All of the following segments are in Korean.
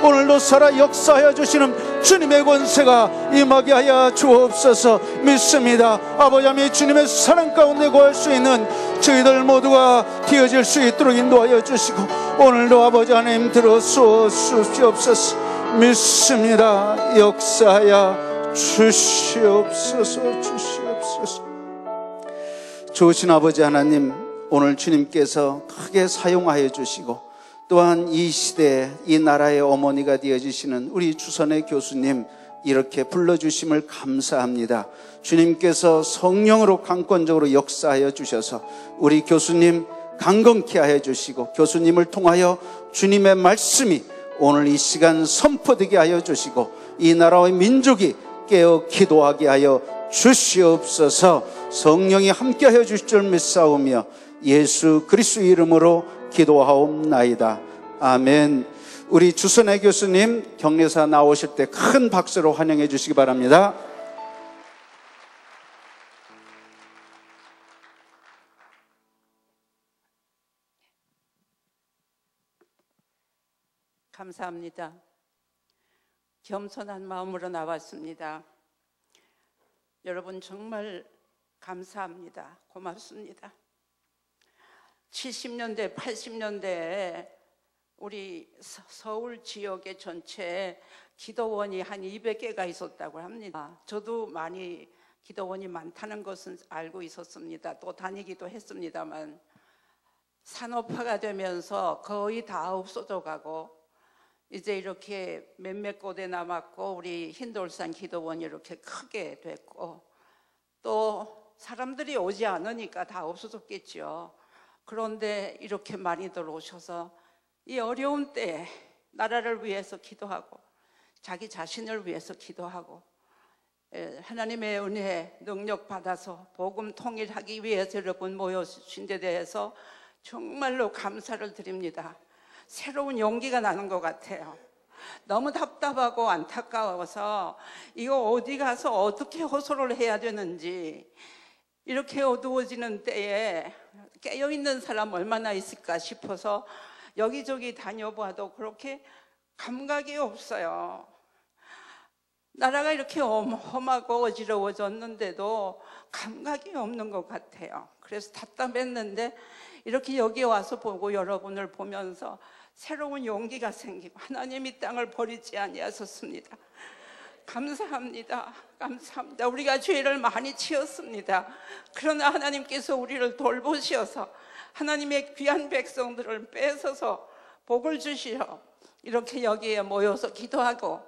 오늘도 살아 역사하여 주시는 주님의 권세가 임하게 하여 주옵소서. 믿습니다. 아버지 하나님, 주님의 사랑 가운데 거할 수 있는 저희들 모두가 되어질 수 있도록 인도하여 주시고, 오늘도 아버지 하나님 들어주시옵소서. 믿습니다. 역사하여 주시옵소서. 주시옵소서. 좋으신 아버지 하나님, 오늘 주님께서 크게 사용하여 주시고, 또한 이 시대에 이 나라의 어머니가 되어주시는 우리 주선의 교수님 이렇게 불러주심을 감사합니다. 주님께서 성령으로 강권적으로 역사하여 주셔서 우리 교수님 강건케 하여 주시고, 교수님을 통하여 주님의 말씀이 오늘 이 시간 선포되게 하여 주시고, 이 나라의 민족이 깨어 기도하게 하여 주시옵소서. 성령이 함께하여 주실 줄 믿사오며 예수 그리스도의 이름으로 기도하옵나이다. 아멘. 우리 주선혜 교수님 격려사 나오실 때 큰 박수로 환영해 주시기 바랍니다. 감사합니다. 겸손한 마음으로 나왔습니다. 여러분 정말 감사합니다. 고맙습니다. 70년대, 80년대에 우리 서울 지역의 전체에 기도원이 한 200개가 있었다고 합니다. 저도 많이 기도원이 많다는 것은 알고 있었습니다. 또 다니기도 했습니다만, 산업화가 되면서 거의 다 없어져 가고 이제 이렇게 몇몇 곳에 남았고, 우리 흰돌산 기도원이 이렇게 크게 됐고, 또 사람들이 오지 않으니까 다 없어졌겠죠. 그런데 이렇게 많이들 오셔서 이 어려운 때에 나라를 위해서 기도하고 자기 자신을 위해서 기도하고 하나님의 은혜 능력 받아서 복음 통일하기 위해서 여러분 모여주신 데 대해서 정말로 감사를 드립니다. 새로운 용기가 나는 것 같아요. 너무 답답하고 안타까워서 이거 어디 가서 어떻게 호소를 해야 되는지, 이렇게 어두워지는 때에 깨어있는 사람 얼마나 있을까 싶어서 여기저기 다녀봐도 그렇게 감각이 없어요. 나라가 이렇게 험하고 어지러워졌는데도 감각이 없는 것 같아요. 그래서 답답했는데 이렇게 여기 와서 보고 여러분을 보면서 새로운 용기가 생기고 하나님이 땅을 버리지 아니하셨습니다. 감사합니다. 감사합니다. 우리가 죄를 많이 지었습니다. 그러나 하나님께서 우리를 돌보셔서 하나님의 귀한 백성들을 뺏어서 복을 주시어 이렇게 여기에 모여서 기도하고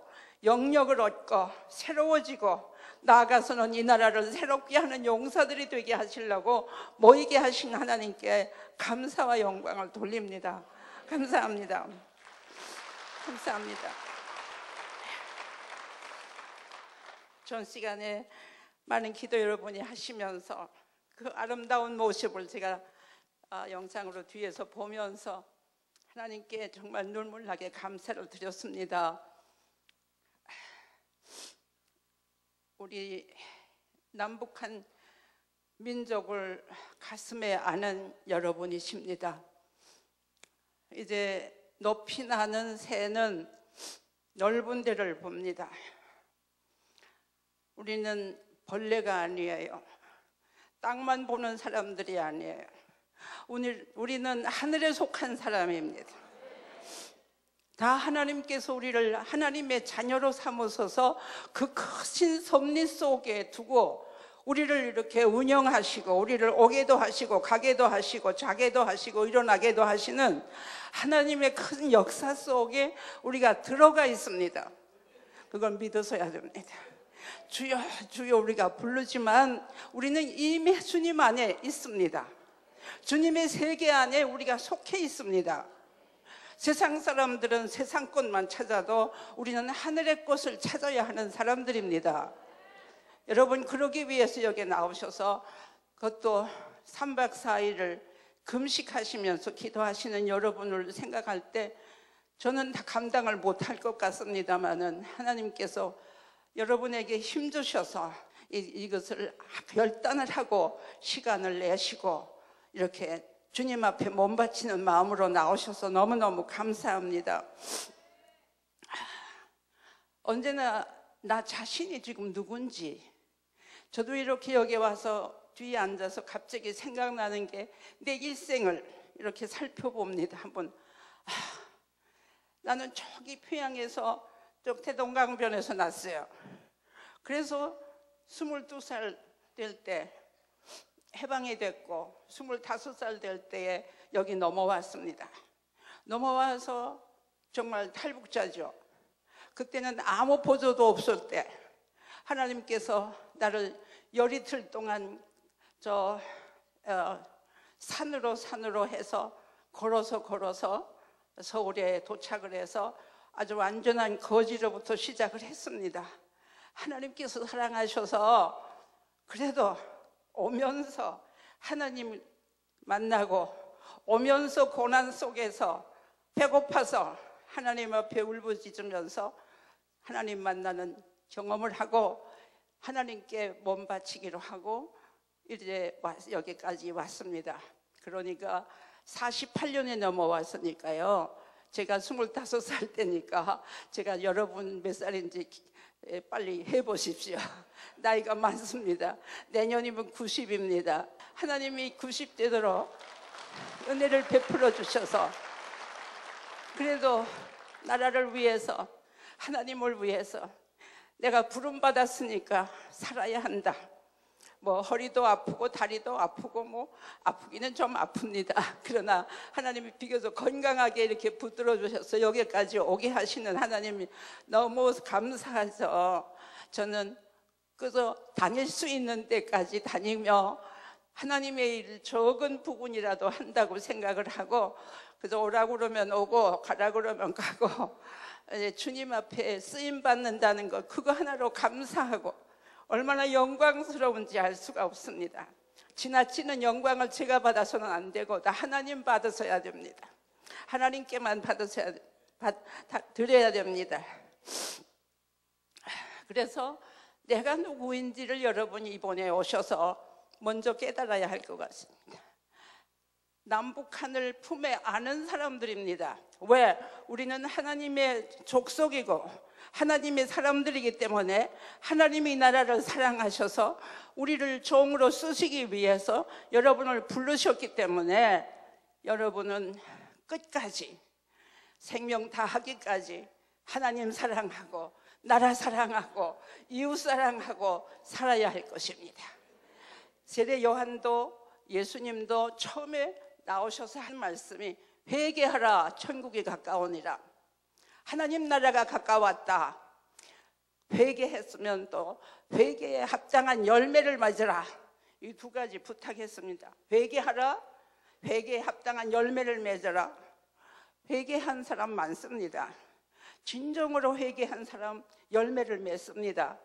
영력을 얻고 새로워지고 나아가서는 이 나라를 새롭게 하는 용사들이 되게 하시려고 모이게 하신 하나님께 감사와 영광을 돌립니다. 감사합니다. 감사합니다. 전 시간에 많은 기도 여러분이 하시면서 그 아름다운 모습을 제가 영상으로 뒤에서 보면서 하나님께 정말 눈물 나게 감사를 드렸습니다. 우리 남북한 민족을 가슴에 안은 여러분이십니다. 이제 높이 나는 새는 넓은 데를 봅니다. 우리는 벌레가 아니에요. 땅만 보는 사람들이 아니에요. 우리는 하늘에 속한 사람입니다. 다 하나님께서 우리를 하나님의 자녀로 삼으셔서 그 크신 섭리 속에 두고 우리를 이렇게 운영하시고 우리를 오게도 하시고 가게도 하시고 자게도 하시고 일어나게도 하시는 하나님의 큰 역사 속에 우리가 들어가 있습니다. 그걸 믿으셔야 됩니다. 주여 주여 우리가 부르지만 우리는 이미 주님 안에 있습니다. 주님의 세계 안에 우리가 속해 있습니다. 세상 사람들은 세상 것만 찾아도 우리는 하늘의 것을 찾아야 하는 사람들입니다. 여러분 그러기 위해서 여기 나오셔서 그것도 3박 4일을 금식하시면서 기도하시는 여러분을 생각할 때 저는 다 감당을 못할 것 같습니다만은 하나님께서 여러분에게 힘주셔서 이것을 결단을 하고 시간을 내시고 이렇게 주님 앞에 몸 바치는 마음으로 나오셔서 너무너무 감사합니다. 언제나 나 자신이 지금 누군지, 저도 이렇게 여기 와서 뒤에 앉아서 갑자기 생각나는 게 내 일생을 이렇게 살펴봅니다. 한번 나는 저기 평양에서 저 태동강변에서 났어요. 그래서 22살 될 때 해방이 됐고 25살 될 때에 여기 넘어왔습니다. 넘어와서 정말 탈북자죠. 그때는 아무 보조도 없을 때 하나님께서 나를 열이틀 동안 산으로 해서 걸어서 서울에 도착을 해서 아주 완전한 거지로부터 시작을 했습니다. 하나님께서 사랑하셔서 그래도 오면서 하나님 만나고 오면서 고난 속에서 배고파서 하나님 앞에 울부짖으면서 하나님 만나는 경험을 하고 하나님께 몸 바치기로 하고 이제 여기까지 왔습니다. 그러니까 48년에 넘어왔으니까요. 제가 25살 때니까 제가 여러분 몇 살인지 빨리 해보십시오. 나이가 많습니다. 내년이면 90입니다. 하나님이 90되도록 은혜를 베풀어 주셔서 그래도 나라를 위해서 하나님을 위해서 내가 부름받았으니까 살아야 한다. 뭐 허리도 아프고 다리도 아프고 뭐 아프기는 좀 아픕니다. 그러나 하나님이 비교적 건강하게 이렇게 붙들어 주셔서 여기까지 오게 하시는 하나님이 너무 감사해서 저는 그저 다닐 수 있는 데까지 다니며 하나님의 일 적은 부분이라도 한다고 생각을 하고 그저 오라고 그러면 오고 가라고 그러면 가고 주님 앞에 쓰임 받는다는 것 그거 하나로 감사하고 얼마나 영광스러운지 알 수가 없습니다. 지나치는 영광을 제가 받아서는 안 되고 다 하나님 받으셔야 됩니다. 하나님께만 드려야 됩니다. 그래서 내가 누구인지를 여러분이 이번에 오셔서 먼저 깨달아야 할 것 같습니다. 남북한을 품에 안은 사람들입니다. 왜? 우리는 하나님의 족속이고 하나님의 사람들이기 때문에 하나님이 나라를 사랑하셔서 우리를 종으로 쓰시기 위해서 여러분을 부르셨기 때문에 여러분은 끝까지 생명 다하기까지 하나님 사랑하고 나라 사랑하고 이웃 사랑하고 살아야 할 것입니다. 세례 요한도 예수님도 처음에 나오셔서 한 말씀이 회개하라 천국이 가까우니라. 하나님 나라가 가까웠다. 회개했으면 또 회개에 합당한 열매를 맺으라. 이 두 가지 부탁했습니다. 회개하라, 회개에 합당한 열매를 맺으라. 회개한 사람 많습니다. 진정으로 회개한 사람 열매를 맺습니다.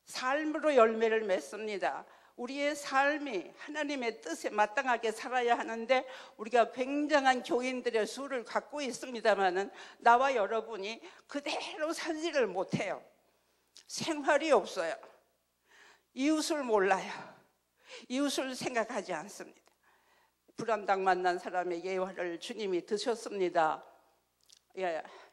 삶으로 열매를 맺습니다. 우리의 삶이 하나님의 뜻에 마땅하게 살아야 하는데 우리가 굉장한 교인들의 수를 갖고 있습니다마는 나와 여러분이 그대로 살지를 못해요. 생활이 없어요. 이웃을 몰라요. 이웃을 생각하지 않습니다. 불암당 만난 사람의 예화를 주님이 드셨습니다.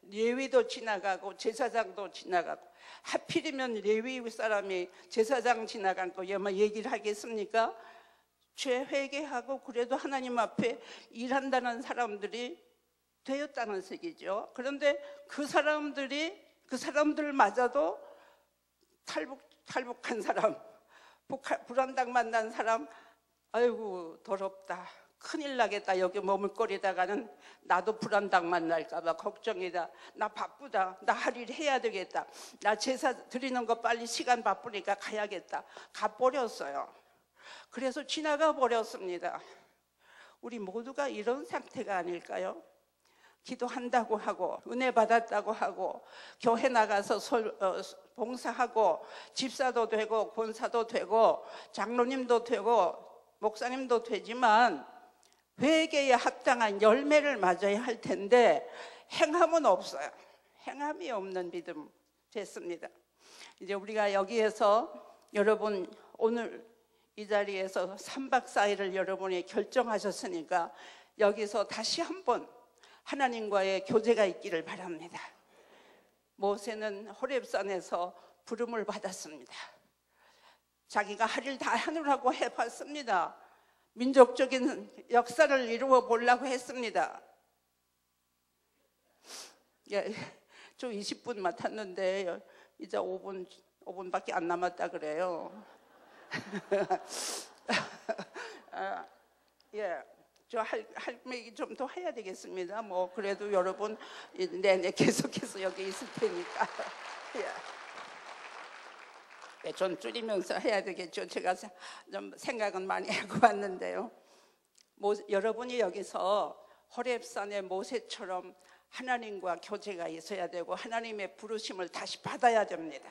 레위도 지나가고 제사장도 지나가고 하필이면 레위 사람이 제사장 지나간 거 얘기를 하겠습니까? 죄 회개하고 그래도 하나님 앞에 일한다는 사람들이 되었다는 얘기죠. 그런데 그 사람들마저도 탈북한 사람, 불암당 만난 사람, 아이고 더럽다, 큰일 나겠다, 여기 머물거리다가는 나도 불암당 만날까봐 걱정이다, 나 바쁘다, 나 할 일 해야 되겠다, 나 제사 드리는 거 빨리 시간 바쁘니까 가야겠다, 가버렸어요. 그래서 지나가 버렸습니다. 우리 모두가 이런 상태가 아닐까요? 기도한다고 하고 은혜 받았다고 하고 교회 나가서 봉사하고 집사도 되고 권사도 되고 장로님도 되고 목사님도 되지만 회개에 합당한 열매를 맞아야 할 텐데 행함은 없어요. 행함이 없는 믿음 됐습니다. 이제 우리가 여기에서 여러분 오늘 이 자리에서 3박 4일을 여러분이 결정하셨으니까 여기서 다시 한번 하나님과의 교제가 있기를 바랍니다. 모세는 호렙산에서 부름을 받았습니다. 자기가 할 일 다 하느라고 해봤습니다. 민족적인 역사를 이루어 보려고 했습니다. 예, 저 20분 맡았는데 이제 5분밖에 안 남았다 그래요. 예, 저 할 얘기 좀 더 해야 되겠습니다. 뭐 그래도 여러분 내내 계속해서 여기 있을 테니까. 예, 전 줄이면서 해야 되겠죠. 제가 좀 생각은 많이 하고 왔는데요. 여러분이 여기서 호렙산의 모세처럼 하나님과 교제가 있어야 되고 하나님의 부르심을 다시 받아야 됩니다.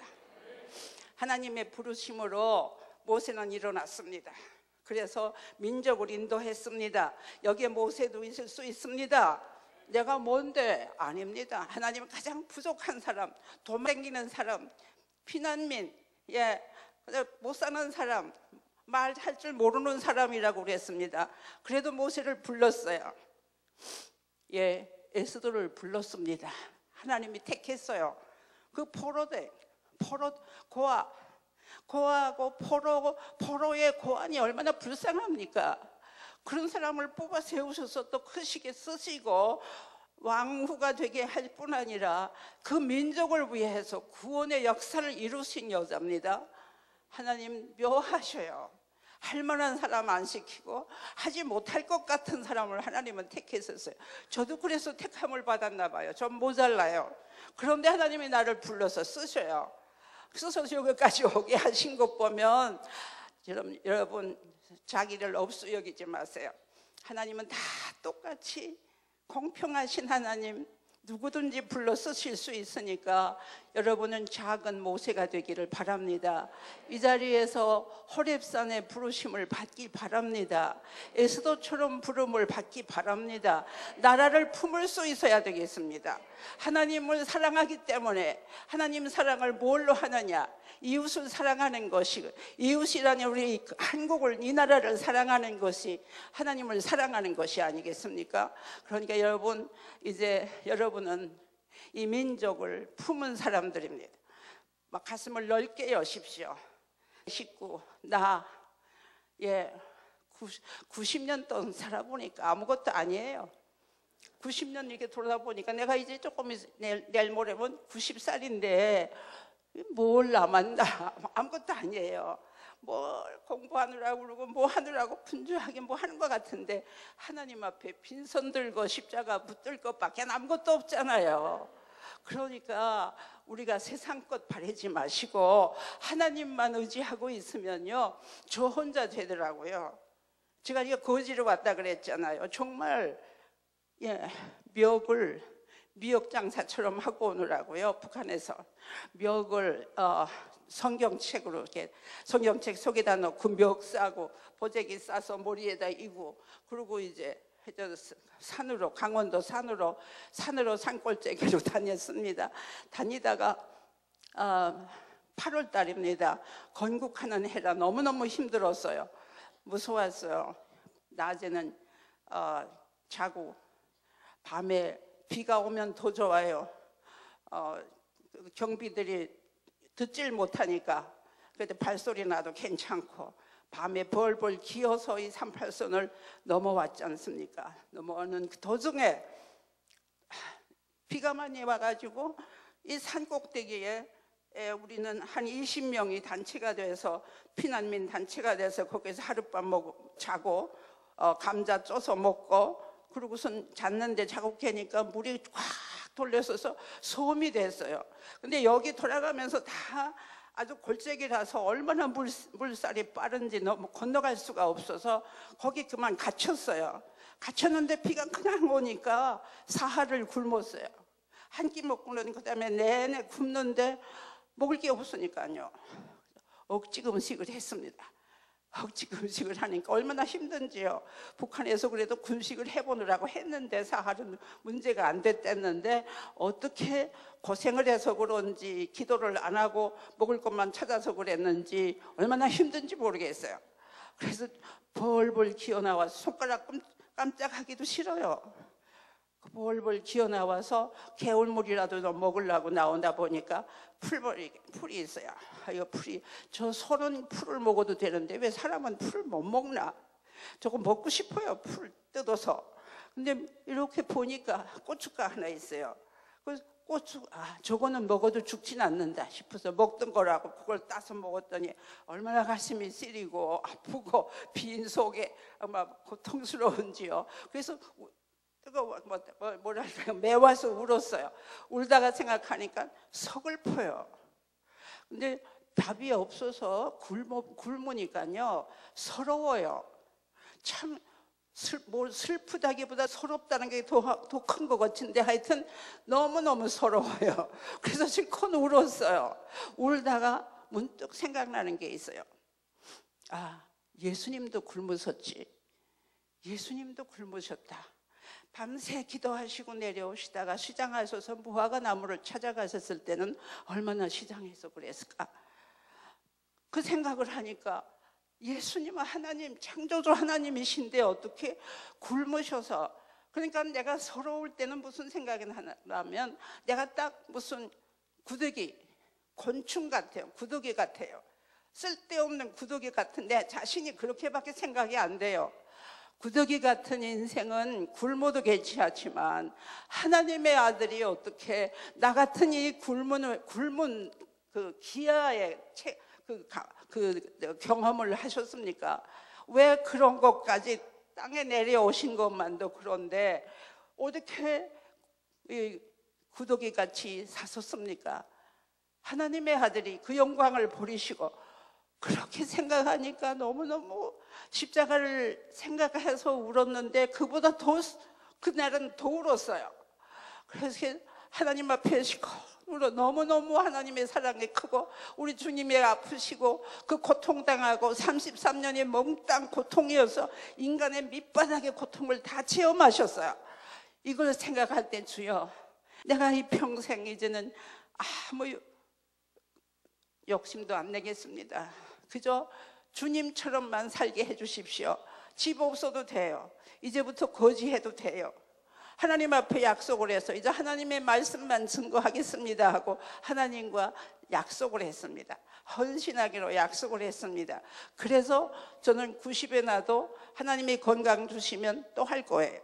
하나님의 부르심으로 모세는 일어났습니다. 그래서 민족을 인도했습니다. 여기에 모세도 있을 수 있습니다. 내가 뭔데? 아닙니다. 하나님은 가장 부족한 사람, 도망다니는 사람, 피난민, 예, 못 사는 사람, 말할 줄 모르는 사람이라고 그랬습니다. 그래도 모세를 불렀어요. 예, 에스더를 불렀습니다. 하나님이 택했어요. 그 고아하고 포로의 고안이 얼마나 불쌍합니까? 그런 사람을 뽑아 세우셔서 또 크시게 쓰시고 왕후가 되게 할 뿐 아니라 그 민족을 위해서 구원의 역사를 이루신 여자입니다. 하나님 묘하셔요. 할 만한 사람 안 시키고 하지 못할 것 같은 사람을 하나님은 택했었어요. 저도 그래서 택함을 받았나 봐요. 전 모자라요. 그런데 하나님이 나를 불러서 쓰셔요. 써서 여기까지 오게 하신 것 보면 여러분 자기를 없어 여기지 마세요. 하나님은 다 똑같이 공평하신 하나님, 누구든지 불러 쓰실 수 있으니까 여러분은 작은 모세가 되기를 바랍니다. 이 자리에서 호렙산의 부르심을 받기 바랍니다. 에스더처럼 부름을 받기 바랍니다. 나라를 품을 수 있어야 되겠습니다. 하나님을 사랑하기 때문에 하나님 사랑을 뭘로 하느냐? 이웃을 사랑하는 것이, 이웃이라니 우리 한국을, 이 나라를 사랑하는 것이 하나님을 사랑하는 것이 아니겠습니까? 그러니까 여러분, 이제 여러분은 이 민족을 품은 사람들입니다. 막 가슴을 넓게 여십시오. 식구, 예, 90년 동안 살아보니까 아무것도 아니에요. 90년 이렇게 돌아보니까 내가 이제 조금 내일 모레면 90살인데 뭘 남았나? 아무것도 아니에요. 뭘 공부하느라고 그러고 뭐 하느라고 분주하게 뭐 하는 것 같은데 하나님 앞에 빈손 들고 십자가 붙들 것밖에 아무것도 없잖아요. 그러니까 우리가 세상 것 바라지 마시고 하나님만 의지하고 있으면요 저 혼자 되더라고요. 제가 이거 거지로 왔다 그랬잖아요. 정말 예, 미역 장사처럼 하고 오느라고요. 북한에서 멱을 성경책으로 이렇게 성경책 속에다 넣고 멱 싸고 보재기 싸서 머리에다 이고 그리고 이제 산으로 강원도 산으로 산골짜기로 다녔습니다. 다니다가 8월 달입니다. 건국하는 해라 너무너무 힘들었어요. 무서웠어요. 낮에는 자고 밤에 비가 오면 더 좋아요. 경비들이 듣질 못하니까 그때 발소리 나도 괜찮고 밤에 벌벌 기어서 이 38선을 넘어왔지 않습니까? 넘어오는 그 도중에 비가 많이 와가지고 이 산꼭대기에 우리는 한 20명이 단체가 돼서 피난민 단체가 돼서 거기서 하룻밤 자고 감자 쪄서 먹고 그러고선 잤는데 작업해니까 물이 꽉 돌려서서 소음이 됐어요. 근데 여기 돌아가면서 다 아주 골짜기라서 얼마나 물살이 빠른지 너무 건너갈 수가 없어서 거기 그만 갇혔어요. 갇혔는데 비가 그냥 오니까 사흘을 굶었어요. 한 끼 먹고는 그 다음에 내내 굶는데 먹을 게 없으니까요. 억지 금식을 했습니다. 억지 금식을 하니까 얼마나 힘든지요. 북한에서 그래도 금식을 해보느라고 했는데 사흘은 문제가 안 됐댔는데 어떻게 고생을 해서 그런지 기도를 안 하고 먹을 것만 찾아서 그랬는지 얼마나 힘든지 모르겠어요. 그래서 벌벌 기어나와서 손가락 깜짝하기도 싫어요. 벌벌 기어 나와서 개울물이라도 좀 먹으려고 나온다 보니까 풀이 있어요. 이 풀이, 저 소는 풀을 먹어도 되는데 왜 사람은 풀을 못 먹나? 저거 먹고 싶어요, 풀 뜯어서. 근데 이렇게 보니까 고춧가 하나 있어요. 그래서 저거는 먹어도 죽진 않는다 싶어서 먹던 거라고 그걸 따서 먹었더니 얼마나 가슴이 쓰리고 아프고 빈 속에 막 고통스러운지요. 그래서 뭐랄까요, 매와서 울었어요. 울다가 생각하니까 서글퍼요. 근데 답이 없어서 굶으니까요 서러워요. 참 슬프다기보다 서럽다는 게 더 큰 것 같은데 하여튼 너무너무 서러워요. 그래서 실컷 울었어요. 울다가 문득 생각나는 게 있어요. 아, 예수님도 굶으셨지. 예수님도 굶으셨다. 밤새 기도하시고 내려오시다가 시장 하셔서 무화과 나무를 찾아가셨을 때는 얼마나 시장에서 그랬을까. 그 생각을 하니까 예수님은 하나님, 창조주 하나님이신데 어떻게 굶으셔서, 그러니까 내가 서러울 때는 무슨 생각이 나냐면 내가 딱 무슨 구더기, 곤충 같아요. 구더기 같아요. 쓸데없는 구더기 같은데 자신이 그렇게밖에 생각이 안 돼요. 구더기 같은 인생은 굶어도 괜찮지만 하나님의 아들이 어떻게 나 같은 이 굶은 그 기아의 그 경험을 하셨습니까? 왜 그런 것까지 땅에 내려오신 것만도 그런데 어떻게 구더기 같이 사셨습니까? 하나님의 아들이 그 영광을 버리시고, 그렇게 생각하니까 너무너무 십자가를 생각해서 울었는데 그보다 그날은 더 울었어요. 그래서 하나님 앞에 울어. 너무너무 하나님의 사랑이 크고 우리 주님이 아프시고 그 고통당하고 33년의 몽땅 고통이어서 인간의 밑바닥의 고통을 다 체험하셨어요. 이걸 생각할 때 주여, 내가 이 평생 이제는 아무 욕심도 안 내겠습니다. 그저 주님처럼만 살게 해주십시오. 집 없어도 돼요. 이제부터 거지해도 돼요. 하나님 앞에 약속을 해서 이제 하나님의 말씀만 증거하겠습니다 하고 하나님과 약속을 했습니다. 헌신하기로 약속을 했습니다. 그래서 저는 90에 나도 하나님이 건강 주시면 또 할 거예요.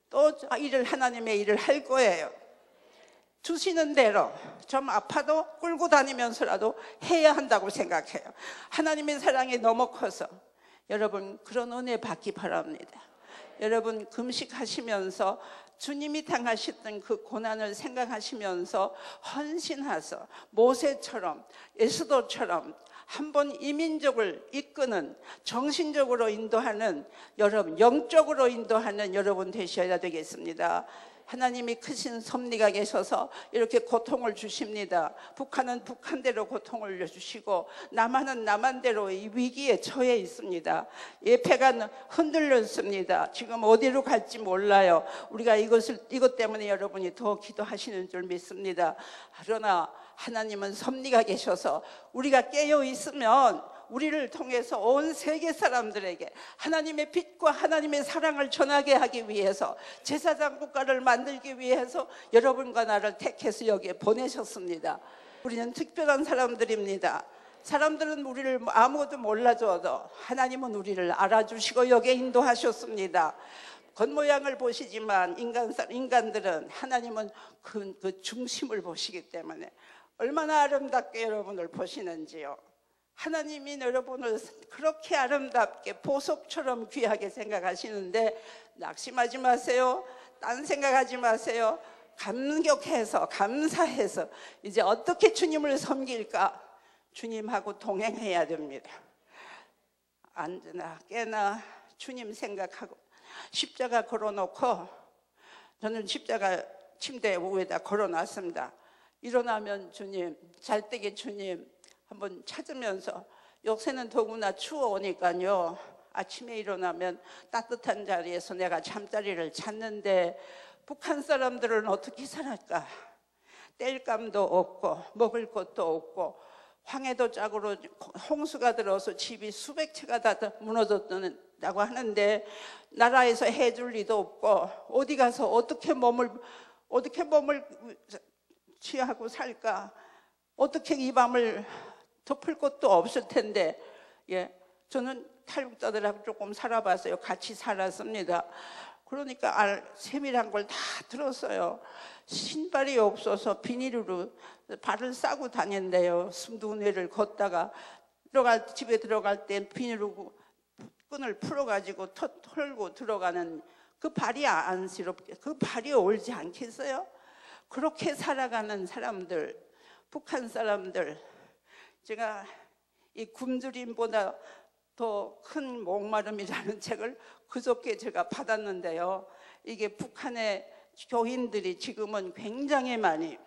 또 하나님의 일을 할 거예요. 주시는 대로 좀 아파도 끌고 다니면서라도 해야 한다고 생각해요. 하나님의 사랑이 너무 커서 여러분 그런 은혜 받기 바랍니다. 여러분 금식하시면서 주님이 당하셨던 그 고난을 생각하시면서 헌신하서 모세처럼 에스더처럼 한번 이민족을 이끄는, 정신적으로 인도하는 여러분, 영적으로 인도하는 여러분 되셔야 되겠습니다. 하나님이 크신 섭리가 계셔서 이렇게 고통을 주십니다. 북한은 북한대로 고통을 주시고 남한은 남한대로 이 위기에 처해 있습니다. 예배가 흔들렸습니다. 지금 어디로 갈지 몰라요. 우리가 이것 때문에 여러분이 더 기도하시는 줄 믿습니다. 그러나 하나님은 섭리가 계셔서 우리가 깨어 있으면 우리를 통해서 온 세계 사람들에게 하나님의 빛과 하나님의 사랑을 전하게 하기 위해서 제사장 국가를 만들기 위해서 여러분과 나를 택해서 여기에 보내셨습니다. 우리는 특별한 사람들입니다. 사람들은 우리를 아무것도 몰라줘도 하나님은 우리를 알아주시고 여기에 인도하셨습니다. 겉모양을 보시지만 인간들은 하나님은 그 중심을 보시기 때문에 얼마나 아름답게 여러분을 보시는지요. 하나님이 여러분을 그렇게 아름답게 보석처럼 귀하게 생각하시는데 낙심하지 마세요. 딴 생각하지 마세요. 감격해서 감사해서 이제 어떻게 주님을 섬길까? 주님하고 동행해야 됩니다. 앉으나 깨나 주님 생각하고 십자가 걸어놓고, 저는 십자가 침대 위에다 걸어놨습니다. 일어나면 주님, 잘 때게 주님 한번 찾으면서, 요새는 더구나 추워오니까요 아침에 일어나면 따뜻한 자리에서 내가 잠자리를 찾는데 북한 사람들은 어떻게 살았까? 뗄감도 없고 먹을 것도 없고 황해도 짝으로 홍수가 들어서 집이 수백 채가 다 무너졌다고 하는데 나라에서 해줄 리도 없고 어디 가서 어떻게 몸을 취하고 살까? 어떻게 이 밤을 덮을 것도 없을 텐데, 예, 저는 탈북자들하고 조금 살아봤어요. 같이 살았습니다. 그러니까 세밀한 걸 다 들었어요. 신발이 없어서 비닐으로 발을 싸고 다녔는데요. 숨두뇌를 걷다가 집에 들어갈 때 비닐로 끈을 풀어가지고 털고 들어가는 그 발이 안쓰럽게, 그 발이 옳지 않겠어요? 그렇게 살아가는 사람들, 북한 사람들, 제가 이 굶주림보다 더 큰 목마름이라는 책을 그저께 제가 받았는데요. 이게 북한의 교인들이 지금은 굉장히 많이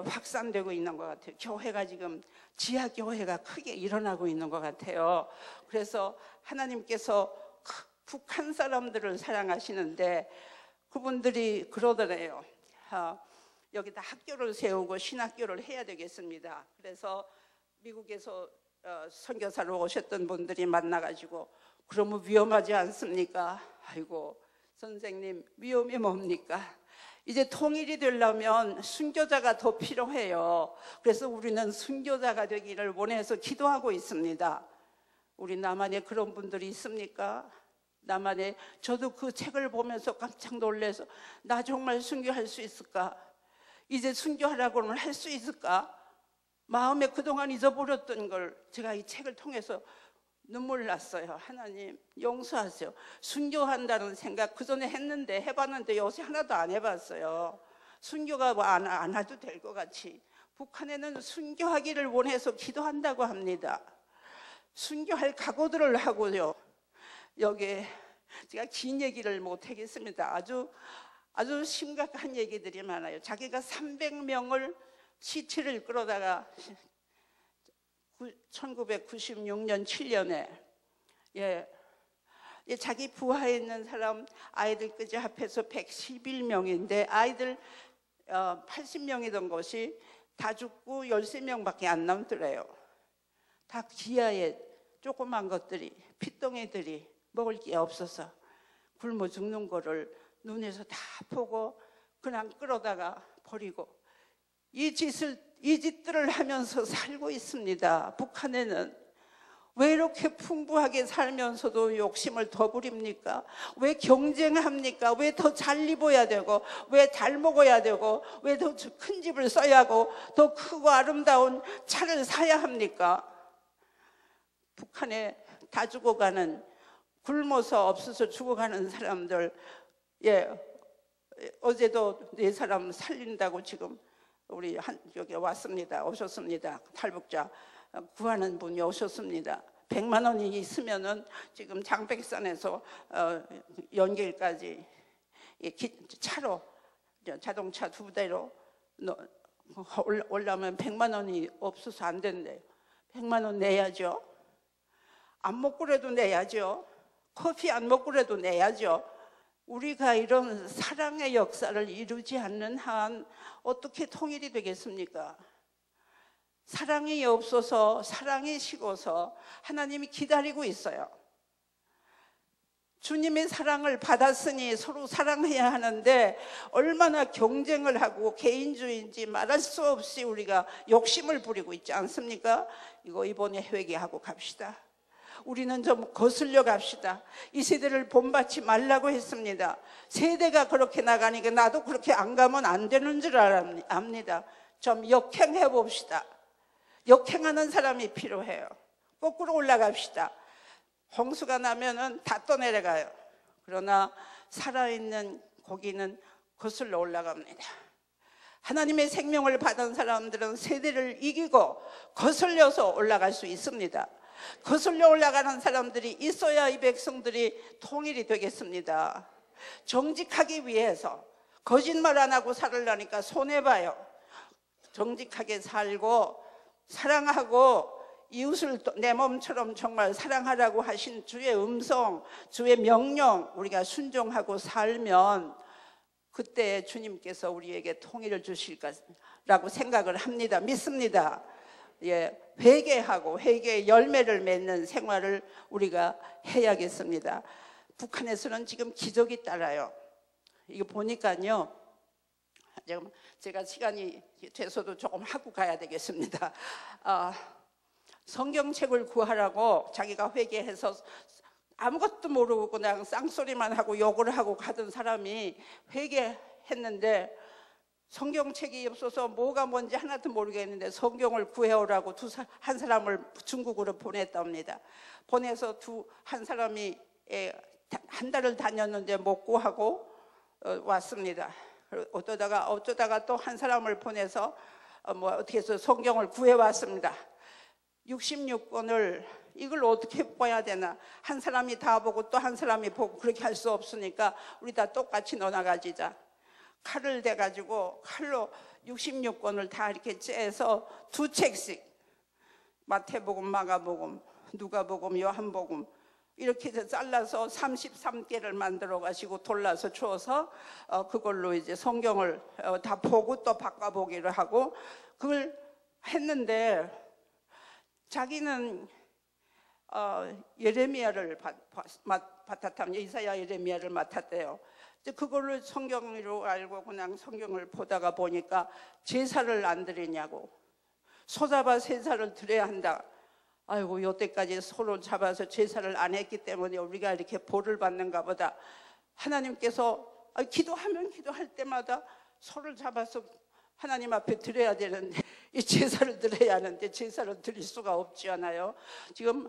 확산되고 있는 것 같아요. 교회가 지금 지하교회가 크게 일어나고 있는 것 같아요. 그래서 하나님께서 북한 사람들을 사랑하시는데 그분들이 그러더래요. 여기다 학교를 세우고 신학교를 해야 되겠습니다. 그래서 미국에서 선교사로 오셨던 분들이 만나가지고 그러면 위험하지 않습니까? 아이고 선생님, 위험이 뭡니까? 이제 통일이 되려면 순교자가 더 필요해요. 그래서 우리는 순교자가 되기를 원해서 기도하고 있습니다. 우리 남한에 그런 분들이 있습니까? 남한에 저도 그 책을 보면서 깜짝 놀라서 나 정말 순교할 수 있을까? 이제 순교하라고 하면 할 수 있을까? 마음에 그동안 잊어버렸던 걸 제가 이 책을 통해서 눈물 났어요. 하나님 용서하세요. 순교한다는 생각 그전에 했는데 해봤는데 요새 하나도 안 해봤어요. 순교가 안 해도 될 것 같이 북한에는 순교하기를 원해서 기도한다고 합니다. 순교할 각오들을 하고요. 여기 제가 긴 얘기를 못 하겠습니다. 아주 심각한 얘기들이 많아요. 자기가 300명을 시체를 끌어다가 1996년 7년에 자기 부하에 있는 사람 아이들까지 합해서 111명인데 아이들 80명이던 것이 다 죽고 13명밖에 안 남더래요. 다 기아에 조그만 것들이 핏덩이들이 먹을 게 없어서 굶어 죽는 거를 눈에서 다 보고 그냥 끌어다가 버리고 이 짓들을 하면서 살고 있습니다. 북한에는 왜 이렇게 풍부하게 살면서도 욕심을 더 부립니까? 왜 경쟁합니까? 왜 더 잘 입어야 되고 왜 잘 먹어야 되고 왜 더 큰 집을 써야 하고 더 크고 아름다운 차를 사야 합니까? 북한에 다 죽어가는 굶어서 없어서 죽어가는 사람들 어제도 4사람 살린다고 지금 우리 여기 왔습니다. 오셨습니다. 탈북자 구하는 분이 오셨습니다. 100만 원이 있으면은 지금 장백산에서 연길까지 차로 자동차 2대로 올라오면 100만 원이 없어서 안 된대요. 100만 원 내야죠. 안 먹고라도 내야죠. 커피 안 먹고라도 내야죠. 우리가 이런 사랑의 역사를 이루지 않는 한 어떻게 통일이 되겠습니까? 사랑이 없어서 사랑이 식어서 하나님이 기다리고 있어요. 주님의 사랑을 받았으니 서로 사랑해야 하는데 얼마나 경쟁을 하고 개인주의인지 말할 수 없이 우리가 욕심을 부리고 있지 않습니까? 이거 이번에 회개하고 갑시다. 우리는 좀 거슬려 갑시다. 이 세대를 본받지 말라고 했습니다. 세대가 그렇게 나가니까 나도 그렇게 안 가면 안 되는 줄 압니다. 좀 역행해 봅시다. 역행하는 사람이 필요해요. 거꾸로 올라갑시다. 홍수가 나면은 다 떠내려가요. 그러나 살아있는 고기는 거슬러 올라갑니다. 하나님의 생명을 받은 사람들은 세대를 이기고 거슬려서 올라갈 수 있습니다. 거슬려 올라가는 사람들이 있어야 이 백성들이 통일이 되겠습니다. 정직하기 위해서 거짓말 안 하고 살으려니까 손해봐요. 정직하게 살고 사랑하고 이웃을 내 몸처럼 정말 사랑하라고 하신 주의 음성, 주의 명령 우리가 순종하고 살면 그때 주님께서 우리에게 통일을 주실 거라고 생각을 합니다. 믿습니다. 회개하고 회개의 열매를 맺는 생활을 우리가 해야겠습니다. 북한에서는 지금 기적이 따라요. 이거 보니까요, 제가 시간이 돼서도 조금 하고 가야 되겠습니다. 성경책을 구하라고 자기가 회개해서 아무것도 모르고 그냥 쌍소리만 하고 욕을 하고 가던 사람이 회개했는데 성경책이 없어서 뭐가 뭔지 하나도 모르겠는데 성경을 구해오라고 한 사람을 중국으로 보냈답니다. 보내서 한 사람이 한 달을 다녔는데 못 구하고 왔습니다. 어쩌다가 또 한 사람을 보내서 어떻게 해서 성경을 구해왔습니다. 66권을 이걸 어떻게 봐야 되나, 한 사람이 다 보고 또 한 사람이 보고 그렇게 할 수 없으니까 우리 다 똑같이 넣어나가지자. 칼을 대가지고 칼로 66권을 다 이렇게 째서 2책씩, 마태복음, 마가복음, 누가복음, 요한복음 이렇게 해서 잘라서 33개를 만들어 가지고 돌라서 주어서 그걸로 이제 성경을 다 보고 또 바꿔보기를 하고 그걸 했는데, 자기는 예레미야를 맡았다면 이사야 예레미야를 맡았대요. 그걸로 성경으로 알고 그냥 성경을 보다가 보니까 제사를 안 드리냐고, 소 잡아 제사를 드려야 한다. 아이고, 여태까지 소를 잡아서 제사를 안 했기 때문에 우리가 이렇게 복을 받는가 보다. 하나님께서 기도하면 기도할 때마다 소를 잡아서 하나님 앞에 드려야 되는데 이 제사를 드려야 하는데 제사를 드릴 수가 없지 않아요. 지금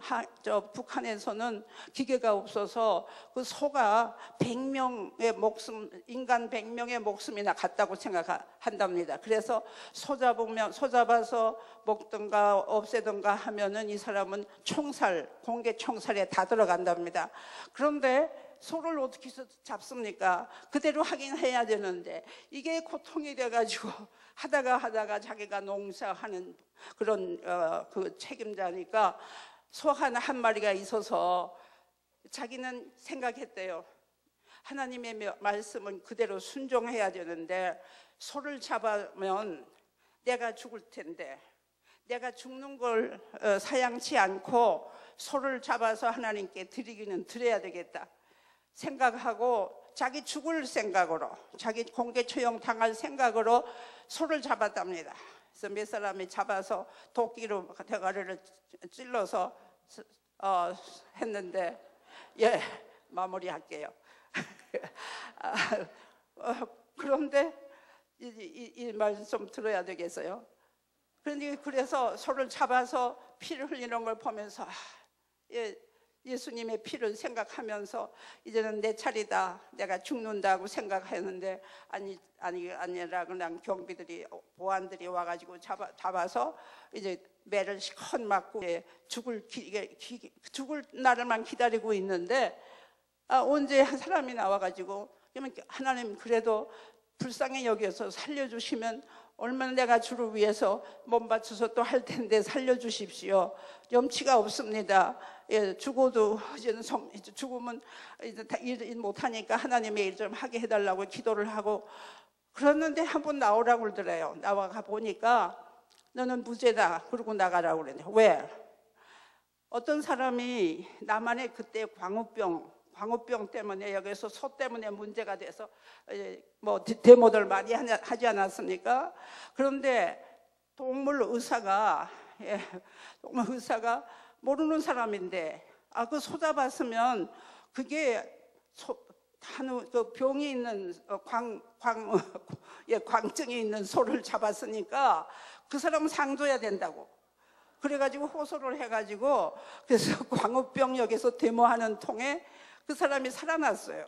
북한에서는 기계가 없어서 그 소가 100명의 목숨, 인간 100명의 목숨이나 같다고 생각한답니다. 그래서 소 잡아서 먹든가 없애든가 하면은 이 사람은 공개 총살에 다 들어간답니다. 그런데 소를 어떻게 해서 잡습니까? 그대로 하긴 해야 되는데 이게 고통이 돼가지고 하다가 자기가 농사하는 그런 그 책임자니까 소 한 마리가 있어서 자기는 생각했대요. 하나님의 말씀은 그대로 순종해야 되는데 소를 잡으면 내가 죽을 텐데 내가 죽는 걸 사양치 않고 소를 잡아서 하나님께 드리기는 드려야 되겠다 생각하고 자기 죽을 생각으로, 자기 공개 처형 당할 생각으로 소를 잡았답니다. 그래서 몇 사람이 잡아서 도끼로 대가리를 찔러서 했는데, 마무리할게요. 그런데 이 말씀 들어야 되겠어요. 그래서 소를 잡아서 피를 흘리는 걸 보면서 예수님의 피를 생각하면서 이제는 내 차례다, 내가 죽는다고 생각했는데 아니라 그냥 경비들이, 보안들이 와가지고 잡아서 이제 매를 실컷 맞고 죽을 날만 기다리고 있는데 언제 한 사람이 나와가지고 하나님 그래도 불쌍히 여겨서 살려주시면 얼마나 내가 주를 위해서 몸 바쳐서 또 할 텐데 살려주십시오. 염치가 없습니다. 죽어도 이제는 죽으면 이제 일 못하니까 하나님의 일 좀 하게 해달라고 기도를 하고 그랬는데 한번 나오라고 그러더래요. 나와가 보니까 너는 무죄다 그러고 나가라고 그랬는데, 왜? 어떤 사람이 나만의 그때 광우병 때문에 여기서 소 때문에 문제가 돼서 뭐 데모들 많이 하지 않았습니까? 그런데 동물 의사가 모르는 사람인데 그 소 잡았으면 그게 그 병이 있는 광증이 있는 소를 잡았으니까 그 사람은 상 줘야 된다고. 그래가지고 호소를 해가지고 그래서 광우병역에서 데모하는 통에 그 사람이 살아났어요.